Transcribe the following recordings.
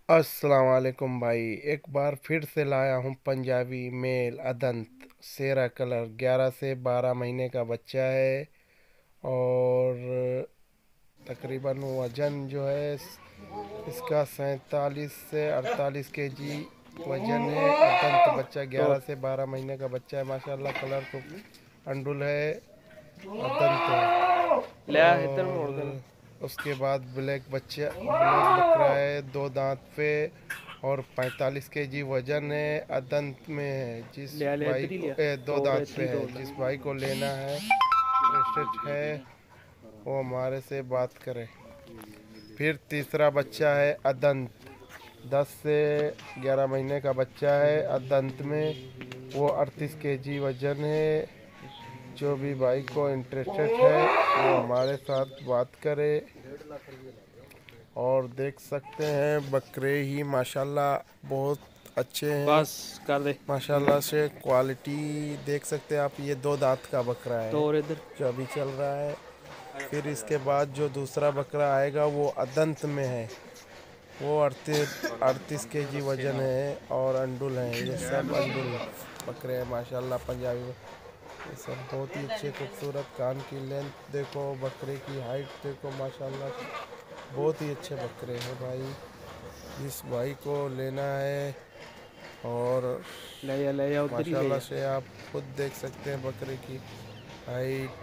अस्सलाम वालेकुम भाई। एक बार फिर से लाया हूँ पंजाबी मेल अदंत सेरा कलर। 11 से 12 महीने का बच्चा है और तकरीबन वज़न जो है इसका 47 से 48 केजी वज़न है। अदंत बच्चा 11 से 12 महीने का बच्चा है। माशाल्लाह कलर तो अंडुल है, अदंत है। और उसके बाद ब्लैक बकरा है, 2 दांत पे और 45 केजी वजन है। अदंत में है। जिस भाई को 2 दांत पे है, जिस भाई को लेना है, इंटरेस्टेड है, वो हमारे से बात करे। फिर तीसरा बच्चा है अदंत, 10 से 11 महीने का बच्चा है। अदंत में वो 38 केजी वजन है। जो भी भाई को इंटरेस्टेड है वो हमारे साथ बात करे। और देख सकते हैं बकरे ही माशाल्लाह बहुत अच्छे हैं। बस कर दे माशाल्लाह से क्वालिटी देख सकते हैं आप। ये 2 दांत का बकरा है तो और इधर जो अभी चल रहा है। फिर इसके बाद जो दूसरा बकरा आएगा वो अदंत में है। वो 38 केजी वजन है और अंडुल हैं। ये सब अंडुल बकरे हैं माशाल्लाह पंजाबी में। ये सब बहुत ही अच्छे खूबसूरत। कान की लेंथ देखो, बकरे की हाइट देखो, माशाल्लाह बहुत ही अच्छे बकरे हैं भाई। जिस भाई को लेना है और ले जा उधर ही ले माशाल्लाह जा। से आप खुद देख सकते हैं बकरे की हाइट।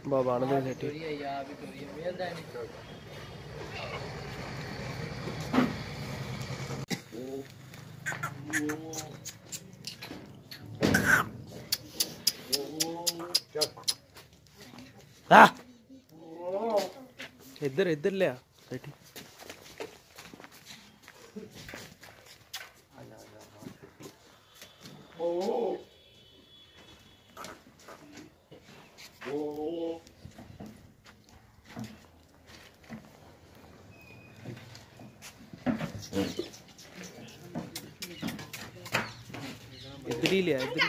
बाबा आने दे सेठी इधर इधर ले आ सेठी। इधर ही ले आ इधर।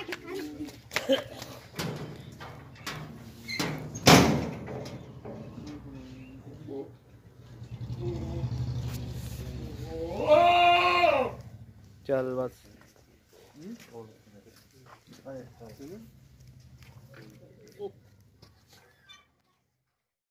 चल बस